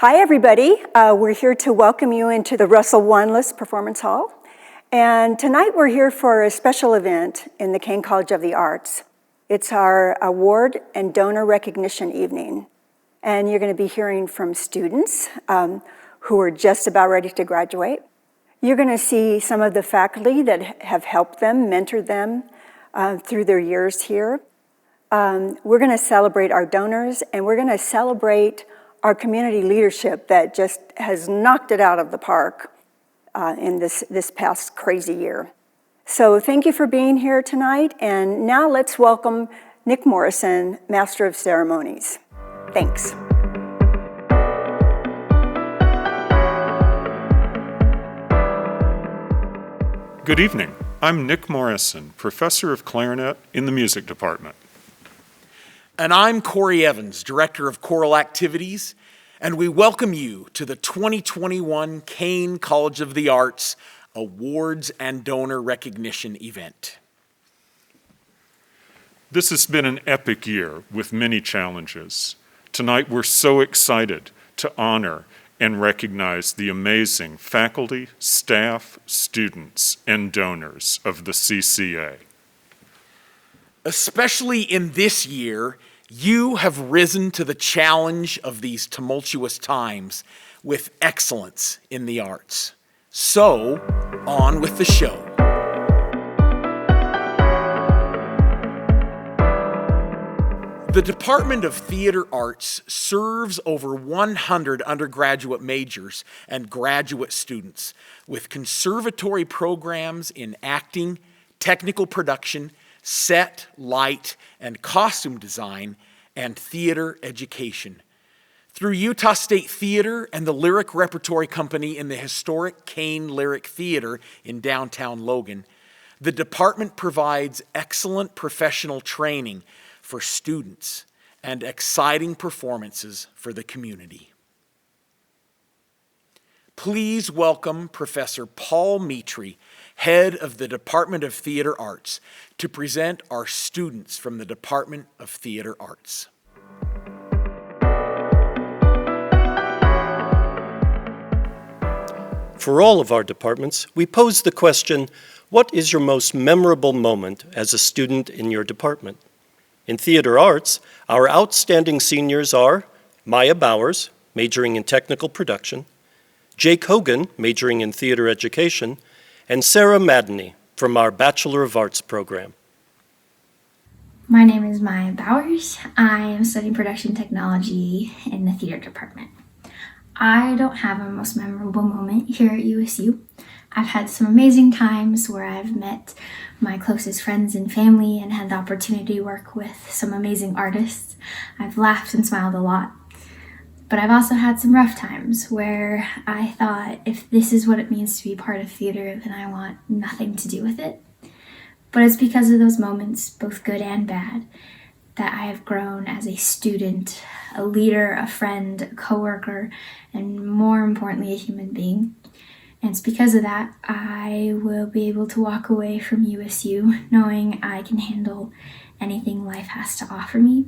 Hi, everybody. We're here to welcome you into the Russell Wanless Performance Hall. And tonight we're here for a special event in the Kane College of the Arts. It's our award and donor recognition evening. And you're going to be hearing from students who are just about ready to graduate. You're going to see some of the faculty that have helped them, mentored them through their years here. We're going to celebrate our donors, and we're going to celebrate our community leadership that just has knocked it out of the park in this past crazy year. So thank you for being here tonight, and now let's welcome Nick Morrison, Master of Ceremonies. Thanks. Good evening. I'm Nick Morrison, Professor of Clarinet in the Music Department. And I'm Corey Evans, Director of Choral Activities, and we welcome you to the 2021 Kane College of the Arts Awards and Donor Recognition event. This has been an epic year with many challenges. Tonight we're so excited to honor and recognize the amazing faculty, staff, students, and donors of the CCA. Especially in this year, you have risen to the challenge of these tumultuous times with excellence in the arts. So, on with the show. The Department of Theater Arts serves over 100 undergraduate majors and graduate students with conservatory programs in acting, technical production, set, light, and costume design, and theater education. Through Utah State Theater and the Lyric Repertory Company in the historic Kane Lyric Theater in downtown Logan, the department provides excellent professional training for students and exciting performances for the community. Please welcome Professor Paul Mitri, Head of the Department of Theater Arts, to present our students from the Department of Theater Arts. For all of our departments, we pose the question, what is your most memorable moment as a student in your department? In theater arts, our outstanding seniors are Maya Bowers, majoring in technical production, Jake Hogan, majoring in theater education, and Sarah Madney from our Bachelor of Arts program. My name is Maya Bowers. I am studying production technology in the theater department. I don't have a most memorable moment here at USU. I've had some amazing times where I've met my closest friends and family and had the opportunity to work with some amazing artists. I've laughed and smiled a lot. But I've also had some rough times where I thought, if this is what it means to be part of theater, then I want nothing to do with it. But it's because of those moments, both good and bad, that I have grown as a student, a leader, a friend, a coworker, and more importantly, a human being. And it's because of that I will be able to walk away from USU knowing I can handle anything life has to offer me,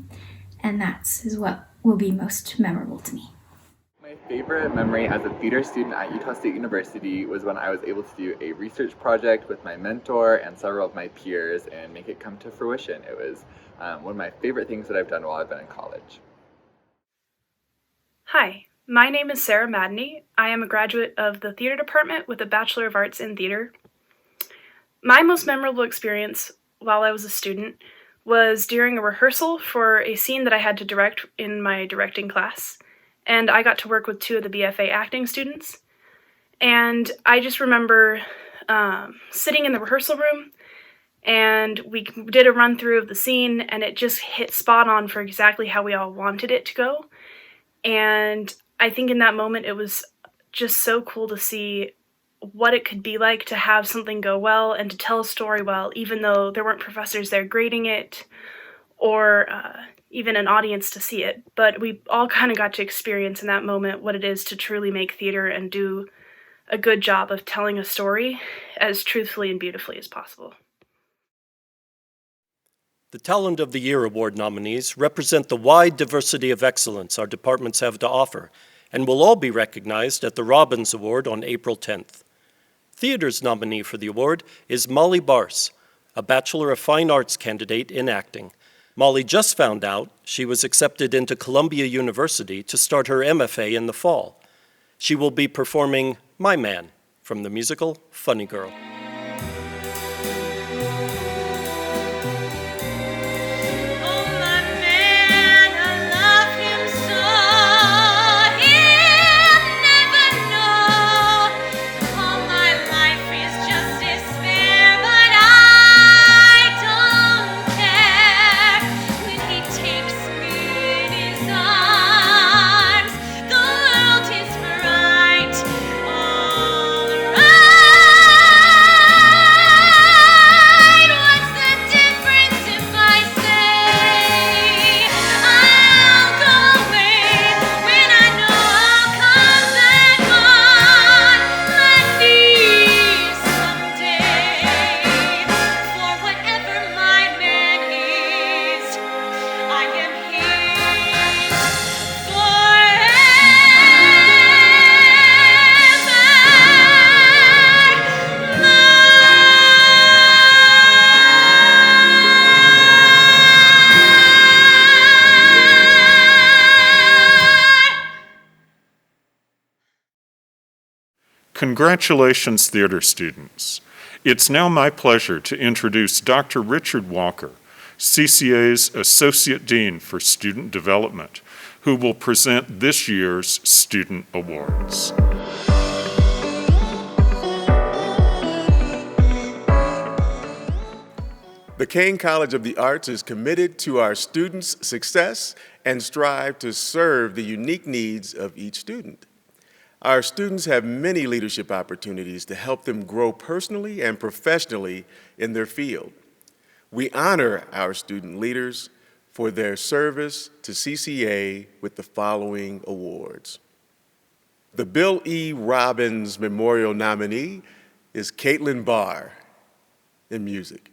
and that's what will be most memorable to me. My favorite memory as a theater student at Utah State University was when I was able to do a research project with my mentor and several of my peers and make it come to fruition. It was one of my favorite things that I've done while I've been in college. Hi, my name is Sarah Madney. I am a graduate of the theater department with a Bachelor of Arts in Theater. My most memorable experience while I was a student was during a rehearsal for a scene that I had to direct in my directing class, and I got to work with two of the BFA acting students. And I just remember sitting in the rehearsal room, and we did a run through of the scene, and it just hit spot on for exactly how we all wanted it to go. And I think in that moment it was just so cool to see what it could be like to have something go well and to tell a story well, even though there weren't professors there grading it or even an audience to see it. But we all kind of got to experience in that moment what it is to truly make theater and do a good job of telling a story as truthfully and beautifully as possible. The Talent of the Year Award nominees represent the wide diversity of excellence our departments have to offer and will all be recognized at the Robbins Award on April 10th. Theater's nominee for the award is Molly Barse, a Bachelor of Fine Arts candidate in acting. Molly just found out she was accepted into Columbia University to start her MFA in the fall. She will be performing My Man from the musical Funny Girl. Congratulations, theater students. It's now my pleasure to introduce Dr. Richard Walker, CCA's Associate Dean for Student Development, who will present this year's Student Awards. The Kane College of the Arts is committed to our students' success and strive to serve the unique needs of each student. Our students have many leadership opportunities to help them grow personally and professionally in their field. We honor our student leaders for their service to CCA with the following awards. The Bill E. Robbins Memorial nominee is Caitlin Barr in music.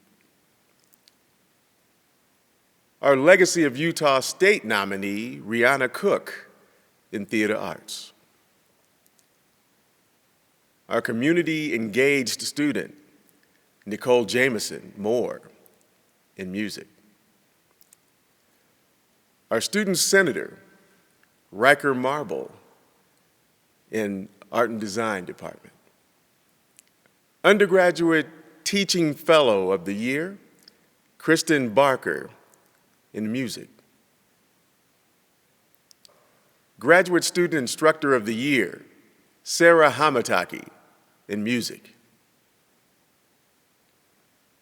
Our Legacy of Utah State nominee, Rihanna Cook in theater arts. Our community engaged student, Nicole Jameson Moore, in music. Our student senator, Riker Marble, in art and design department. Undergraduate teaching fellow of the year, Kristen Barker, in music. Graduate student instructor of the year, Sarah Hamataki, in music.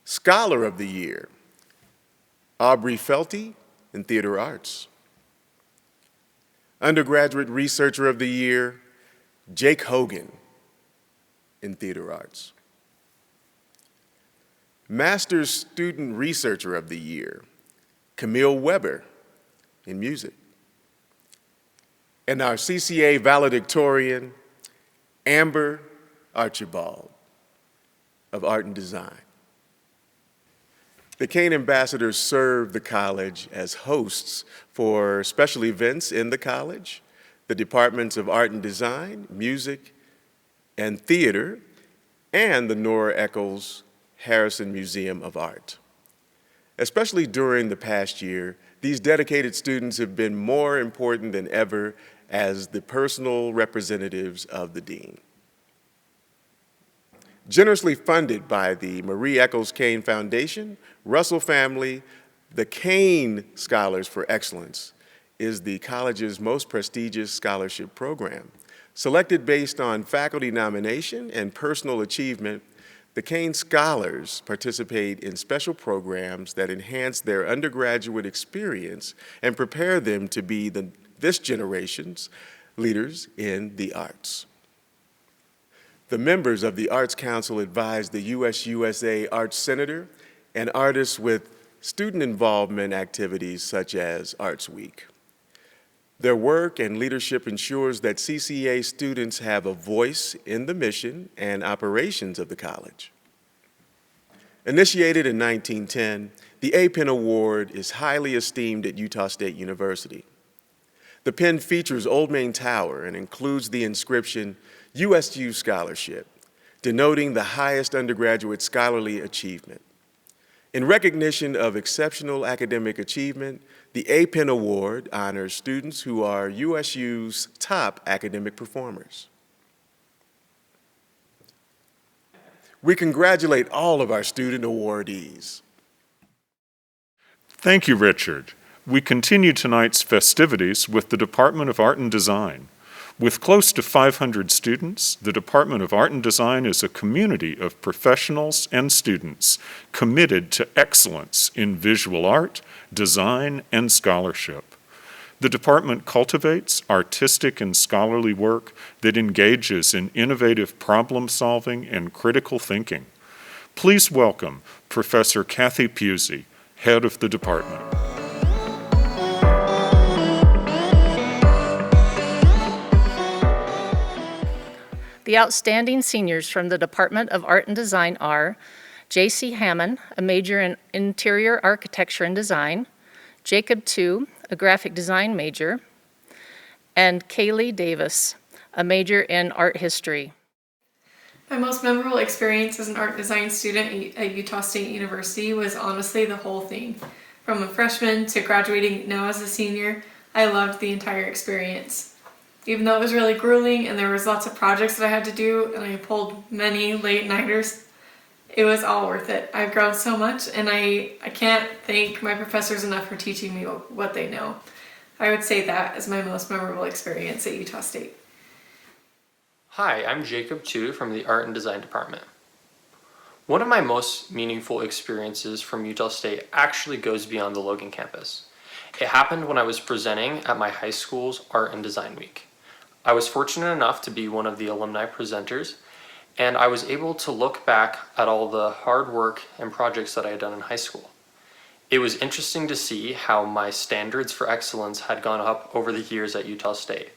Scholar of the Year, Aubrey Felty, in theater arts. Undergraduate Researcher of the Year, Jake Hogan, in theater arts. Master's Student Researcher of the Year, Camille Weber, in music. And our CCA valedictorian, Amber Archibald, of art and design. The Kane ambassadors serve the college as hosts for special events in the college, the departments of art and design, music, and theater, and the Nora Eccles Harrison Museum of Art. Especially during the past year, these dedicated students have been more important than ever as the personal representatives of the dean. Generously funded by the Marie Eccles Kane Foundation, Russell Family, the Kane Scholars for Excellence is the college's most prestigious scholarship program. Selected based on faculty nomination and personal achievement, the Kane Scholars participate in special programs that enhance their undergraduate experience and prepare them to be this generation's leaders in the arts. The members of the Arts Council advise the US-USA Arts Senator and artists with student involvement activities such as Arts Week. Their work and leadership ensures that CCA students have a voice in the mission and operations of the college. Initiated in 1910, the APEN Award is highly esteemed at Utah State University. The pen features Old Main Tower and includes the inscription USU Scholarship, denoting the highest undergraduate scholarly achievement. In recognition of exceptional academic achievement, the A-Pen Award honors students who are USU's top academic performers. We congratulate all of our student awardees. Thank you, Richard. We continue tonight's festivities with the Department of Art and Design. With close to 500 students, the Department of Art and Design is a community of professionals and students committed to excellence in visual art, design, and scholarship. The department cultivates artistic and scholarly work that engages in innovative problem solving and critical thinking. Please welcome Professor Kathy Pusey, head of the department. The outstanding seniors from the Department of Art and Design are J.C. Hammond, a major in Interior Architecture and Design, Jacob Tu, a graphic design major, and Kaylee Davis, a major in art history. My most memorable experience as an art design student at Utah State University was honestly the whole thing. From a freshman to graduating now as a senior, I loved the entire experience. Even though it was really grueling and there was lots of projects that I had to do and I pulled many late-nighters, it was all worth it. I've grown so much and I can't thank my professors enough for teaching me what they know. I would say that is my most memorable experience at Utah State. Hi, I'm Jacob Tu from the Art and Design Department. One of my most meaningful experiences from Utah State actually goes beyond the Logan campus. It happened when I was presenting at my high school's Art and Design Week. I was fortunate enough to be one of the alumni presenters, and I was able to look back at all the hard work and projects that I had done in high school. It was interesting to see how my standards for excellence had gone up over the years at Utah State.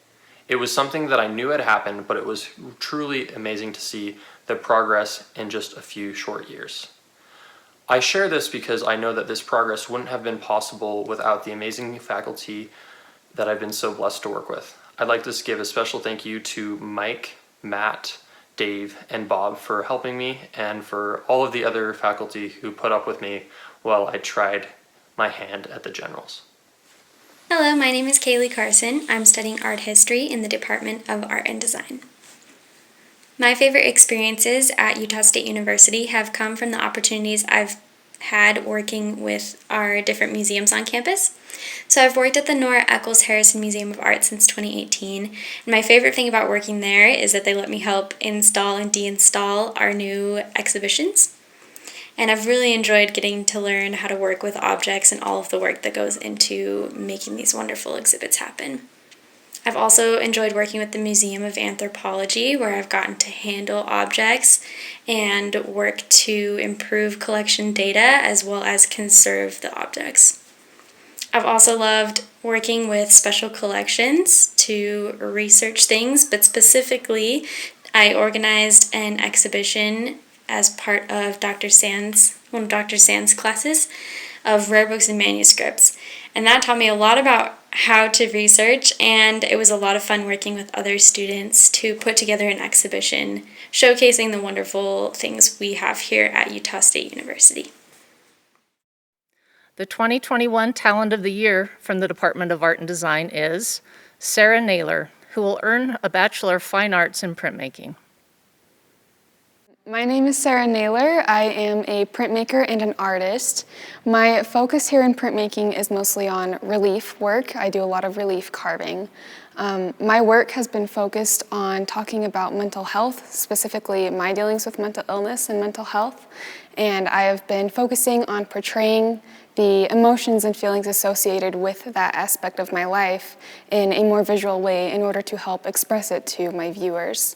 It was something that I knew had happened, but it was truly amazing to see the progress in just a few short years. I share this because I know that this progress wouldn't have been possible without the amazing faculty that I've been so blessed to work with. I'd like to give a special thank you to Mike, Matt, Dave, and Bob for helping me, and for all of the other faculty who put up with me while I tried my hand at the generals. Hello, my name is Kaylee Carson. I'm studying art history in the Department of Art and Design. My favorite experiences at Utah State University have come from the opportunities I've had working with our different museums on campus. So I've worked at the Nora Eccles Harrison Museum of Art since 2018, and my favorite thing about working there is that they let me help install and deinstall our new exhibitions. And I've really enjoyed getting to learn how to work with objects and all of the work that goes into making these wonderful exhibits happen. I've also enjoyed working with the Museum of Anthropology, where I've gotten to handle objects and work to improve collection data as well as conserve the objects. I've also loved working with special collections to research things, but specifically I organized an exhibition as part of one of Dr. Sand's classes of rare books and manuscripts. And that taught me a lot about how to research, and it was a lot of fun working with other students to put together an exhibition showcasing the wonderful things we have here at Utah State University. The 2021 Talent of the Year from the Department of Art and Design is Sarah Naylor, who will earn a Bachelor of Fine Arts in Printmaking. My name is Sarah Naylor. I am a printmaker and an artist. My focus here in printmaking is mostly on relief work. I do a lot of relief carving. My work has been focused on talking about mental health, specifically my dealings with mental illness and mental health. And I have been focusing on portraying the emotions and feelings associated with that aspect of my life in a more visual way in order to help express it to my viewers.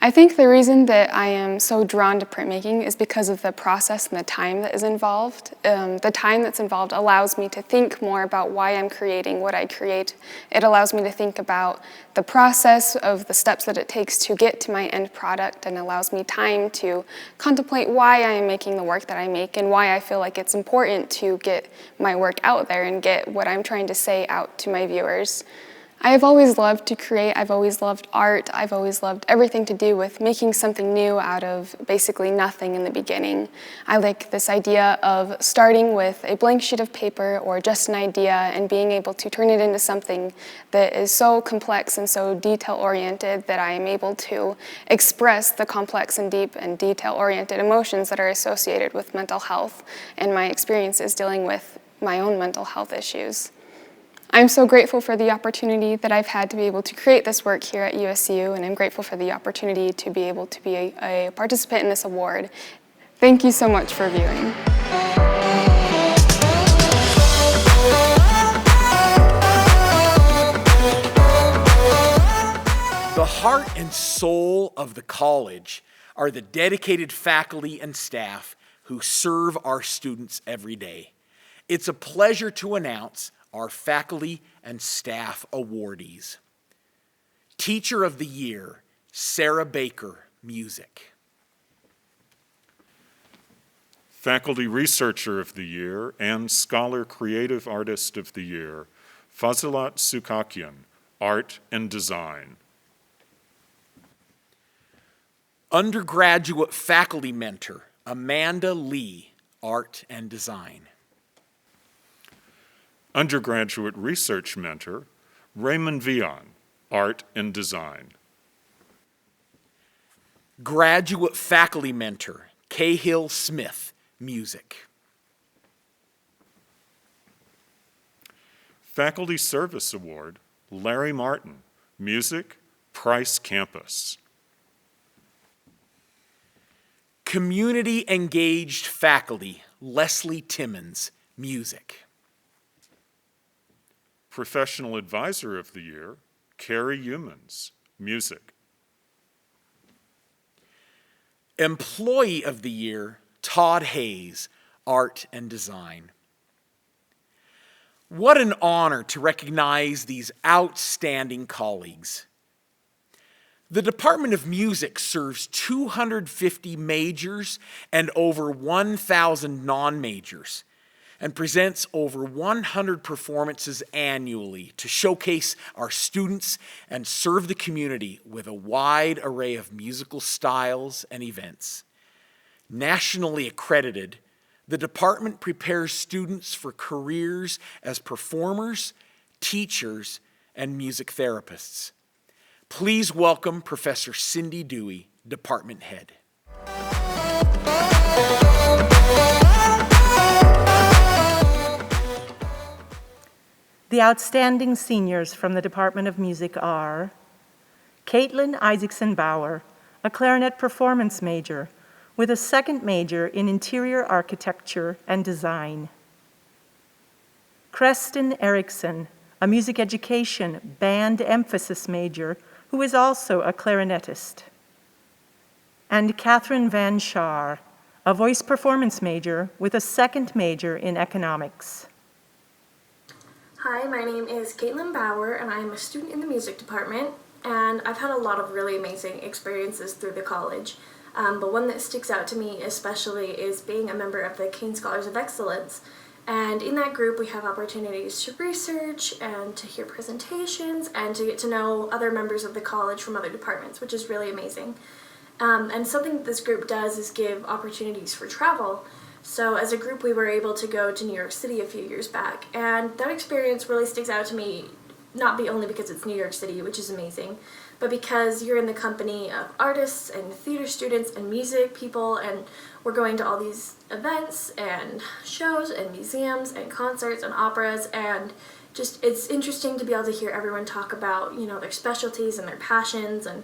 I think the reason that I am so drawn to printmaking is because of the process and the time that is involved. The time that's involved allows me to think more about why I'm creating what I create. It allows me to think about the process of the steps that it takes to get to my end product, and allows me time to contemplate why I am making the work that I make and why I feel like it's important to get my work out there and get what I'm trying to say out to my viewers. I have always loved to create, I've always loved art, I've always loved everything to do with making something new out of basically nothing in the beginning. I like this idea of starting with a blank sheet of paper or just an idea and being able to turn it into something that is so complex and so detail-oriented that I am able to express the complex and deep and detail-oriented emotions that are associated with mental health and my experiences dealing with my own mental health issues. I'm so grateful for the opportunity that I've had to be able to create this work here at USU, and I'm grateful for the opportunity to be able to be a participant in this award. Thank you so much for viewing. The heart and soul of the college are the dedicated faculty and staff who serve our students every day. It's a pleasure to announce our faculty and staff awardees. Teacher of the Year, Sarah Baker, Music. Faculty Researcher of the Year and Scholar Creative Artist of the Year, Fazilat Sukakian, Art and Design. Undergraduate Faculty Mentor, Amanda Lee, Art and Design. Undergraduate Research Mentor, Raymond Vian, Art and Design. Graduate Faculty Mentor, Cahill Smith, Music. Faculty Service Award, Larry Martin, Music, Price Campus. Community Engaged Faculty, Leslie Timmons, Music. Professional Advisor of the Year, Carrie Humans, Music. Employee of the Year, Todd Hayes, Art and Design. What an honor to recognize these outstanding colleagues. The Department of Music serves 250 majors and over 1,000 non-majors, and presents over 100 performances annually to showcase our students and serve the community with a wide array of musical styles and events. Nationally accredited, the department prepares students for careers as performers, teachers, and music therapists. Please welcome Professor Cindy Dewey, Department Head. The outstanding seniors from the Department of Music are Caitlin Isaacson Bauer, a clarinet performance major with a second major in interior architecture and design. Creston Erickson, a music education band emphasis major who is also a clarinetist. And Catherine Van Schaar, a voice performance major with a second major in economics. Hi, my name is Caitlin Bauer, and I'm a student in the music department, and I've had a lot of really amazing experiences through the college. But one that sticks out to me especially is being a member of the Kane Scholars of Excellence. And in that group, we have opportunities to research and to hear presentations and to get to know other members of the college from other departments, which is really amazing. And something that this group does is give opportunities for travel. So as a group, we were able to go to New York City a few years back, and that experience really sticks out to me, not only because it's New York City, which is amazing, but because you're in the company of artists and theater students and music people, and we're going to all these events and shows and museums and concerts and operas, and just it's interesting to be able to hear everyone talk about, their specialties and their passions, and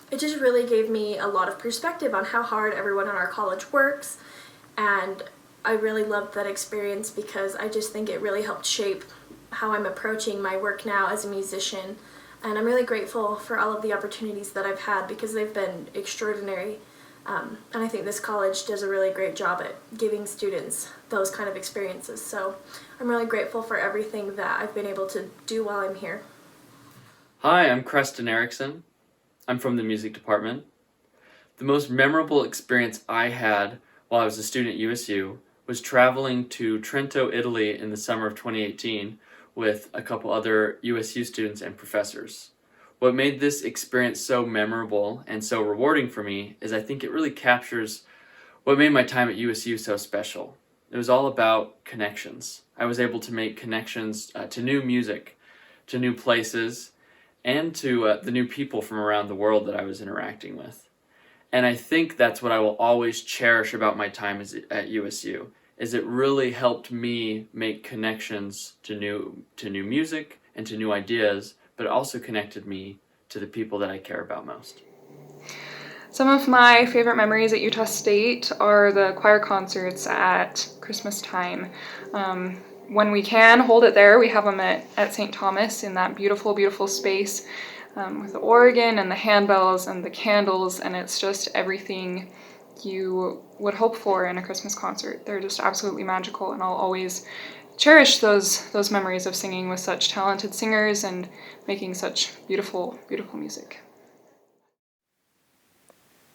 it just really gave me a lot of perspective on how hard everyone in our college works. And I really loved that experience because I just think it really helped shape how I'm approaching my work now as a musician. And I'm really grateful for all of the opportunities that I've had because they've been extraordinary. And I think this college does a really great job at giving students those kind of experiences. So I'm really grateful for everything that I've been able to do while I'm here. Hi, I'm Creston Erickson. I'm from the music department. The most memorable experience I had while I was a student at USU was traveling to Trento, Italy in the summer of 2018, with a couple other USU students and professors. What made this experience so memorable and so rewarding for me is I think it really captures what made my time at USU so special. It was all about connections. I was able to make connections to new music, to new places, and to the new people from around the world that I was interacting with. And I think that's what I will always cherish about my time at USU, is it really helped me make connections to new music and to new ideas, but it also connected me to the people that I care about most. Some of my favorite memories at Utah State are the choir concerts at Christmas time. When we can hold it there, we have them at St. Thomas in that beautiful, beautiful space with the organ and the handbells and the candles, and it's just everything you would hope for in a Christmas concert. They're just absolutely magical, and I'll always cherish those memories of singing with such talented singers and making such beautiful, beautiful music.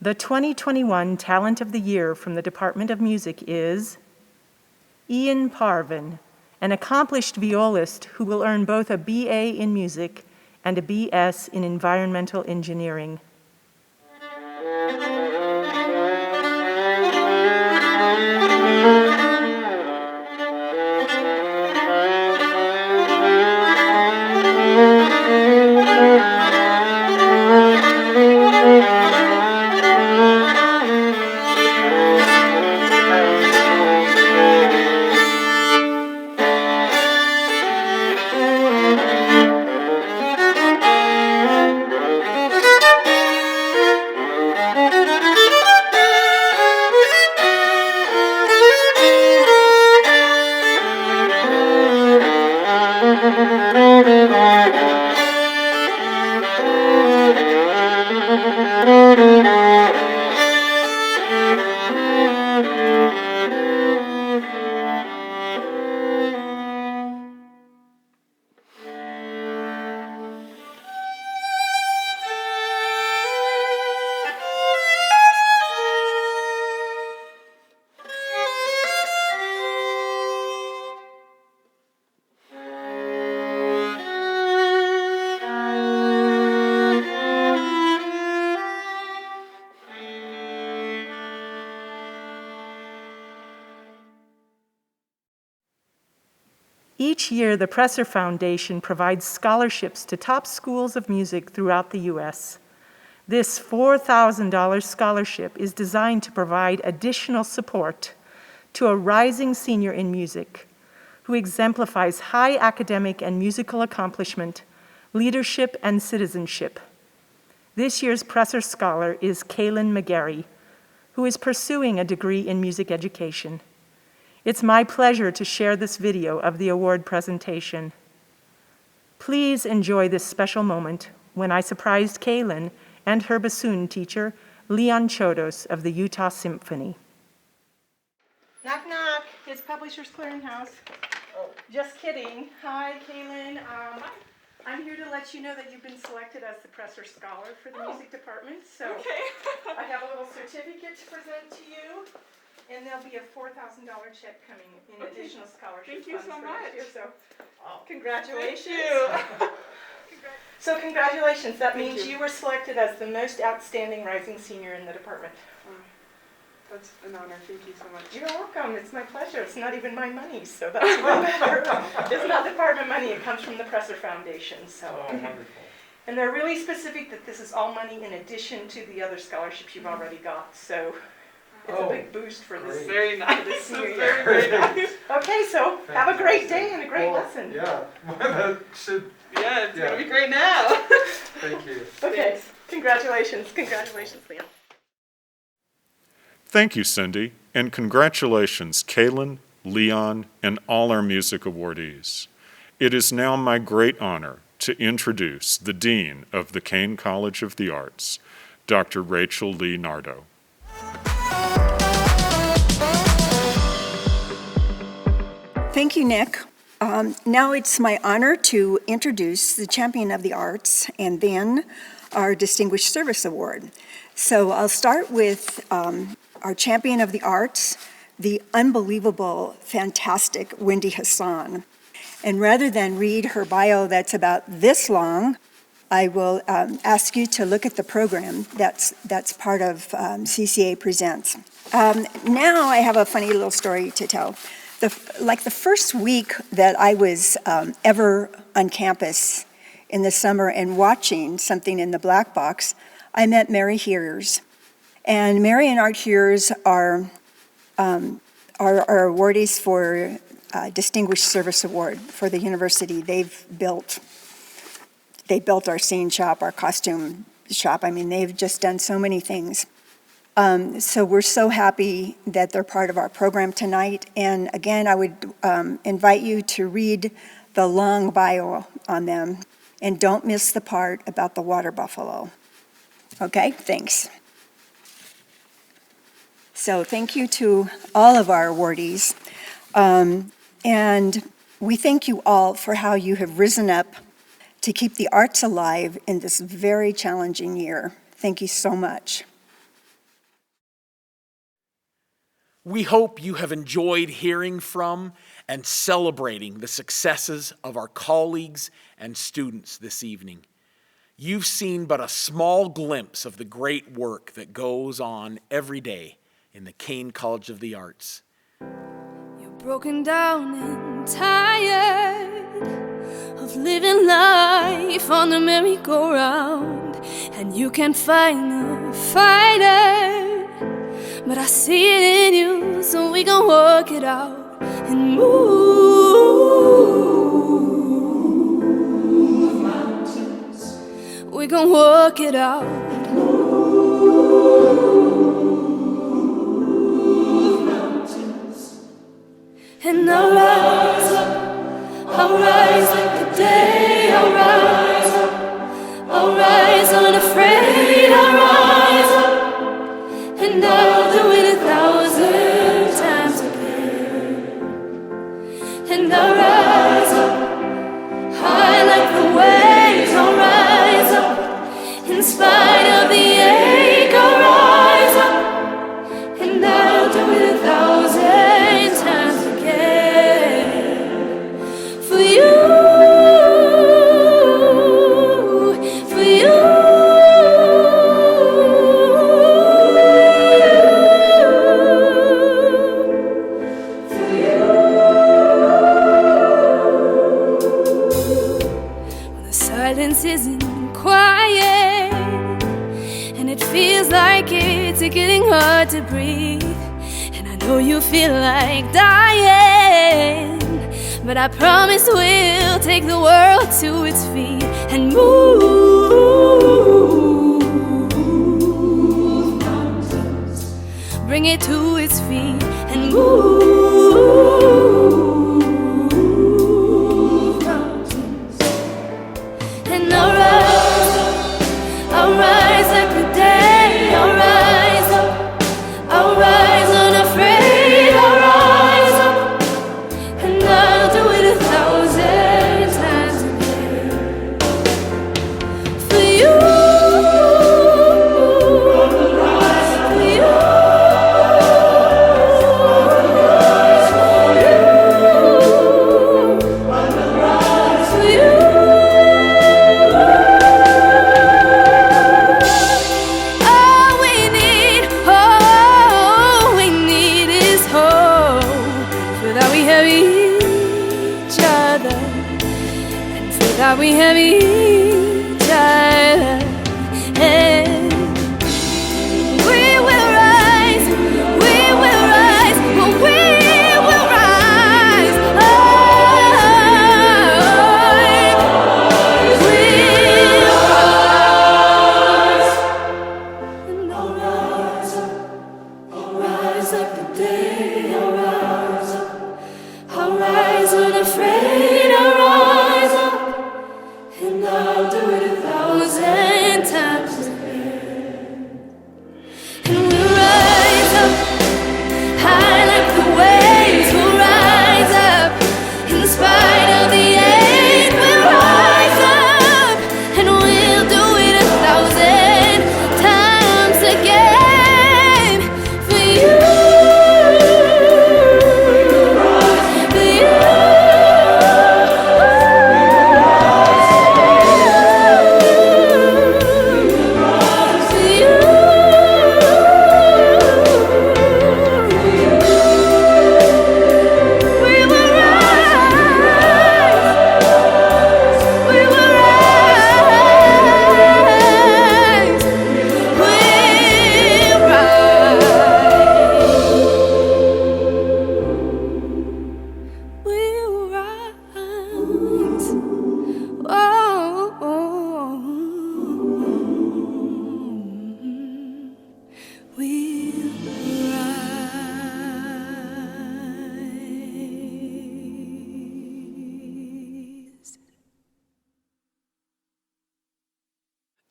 The 2021 Talent of the Year from the Department of Music is Ian Parvin, an accomplished violist who will earn both a BA in music and a BS in environmental engineering. Each year, the Presser Foundation provides scholarships to top schools of music throughout the U.S. This $4,000 scholarship is designed to provide additional support to a rising senior in music who exemplifies high academic and musical accomplishment, leadership, and citizenship. This year's Presser Scholar is Kaylin McGarry, who is pursuing a degree in music education. It's my pleasure to share this video of the award presentation. Please enjoy this special moment when I surprised Kaylin and her bassoon teacher, Leon Chodos of the Utah Symphony. Knock, knock. It's Publishers Clearinghouse. Oh. Just kidding. Hi, Kaylin. I'm here to let you know that you've been selected as the Presser Scholar for the music department. So okay. I have a little certificate to present to you. And there'll be a $4,000 check coming in additional scholarship funds. Thank you so much. So, congratulations. Thank you. So congratulations. That means you were selected as the most outstanding rising senior in the department. That's an honor. Thank you so much. You're welcome. It's my pleasure. It's not even my money, so that's even better. It's not department money. It comes from the Presser Foundation. So. Oh, wonderful. And they're really specific that this is all money in addition to the other scholarships you've already got. So. It's a big boost for this. Very nice. This Very, very nice. Okay, so have a great day and a great lesson. Yeah. It's going to be great now. Thank you. Okay. Thanks. Congratulations. Congratulations, Leon. Thank you, Cindy, and congratulations, Kaylin, Leon, and all our music awardees. It is now my great honor to introduce the Dean of the Kane College of the Arts, Dr. Rachel Lee Nardo. Thank you, Nick. Now it's my honor to introduce the Champion of the Arts and then our Distinguished Service Award. So I'll start with our Champion of the Arts, the unbelievable, fantastic Wendy Hassan. And rather than read her bio that's about this long, I will ask you to look at the program that's part of CCA Presents. Now I have a funny little story to tell. The first week that I was ever on campus in the summer and watching something in the black box, I met Mary Hears. And Mary and Art Hears are awardees for Distinguished Service Award for the university. They built our scene shop, our costume shop. I mean, they've just done so many things. So we're so happy that they're part of our program tonight. And again, I would invite you to read the long bio on them. And don't miss the part about the water buffalo. Okay, thanks. So thank you to all of our awardees. And we thank you all for how you have risen up to keep the arts alive in this very challenging year. Thank you so much. We hope you have enjoyed hearing from and celebrating the successes of our colleagues and students this evening. You've seen but a small glimpse of the great work that goes on every day in the Kane College of the Arts. You're broken down and tired of living life on the merry-go-round, and you can't find a fighter. But I see it in you, so we gon' work it out and move mountains. We gon' work it out. Move mountains. And I'll rise up like the day. I'll rise up, I'll rise unafraid. I'll rise up. And I'll do it 1,000 times again. And I'll rise up, high like the waves. I'll rise up, in spite of the ache. I'll rise up, and I'll do it 1,000 times again. For you, for you. Silence isn't quiet, and it feels like it's getting hard to breathe. And I know you feel like dying, but I promise we'll take the world to its feet and move mountains. Bring it to its feet and move. And I'll rise like the day. I'll rise up, I'll rise unafraid. I'll rise up, and I'll do it 1,000 times again. For you, for you. That we have each other, and we will rise, we will rise, oh, we will rise, oh, we will rise, and I'll rise up, I'll rise like the day. I'll rise up, I'll rise unafraid. I'll rise up, and I'll do it 1,000 times again. And we'll rise up, high like the waves. We'll rise up, in spite of the ache. We'll rise up, and we'll do it 1,000 times again. For you.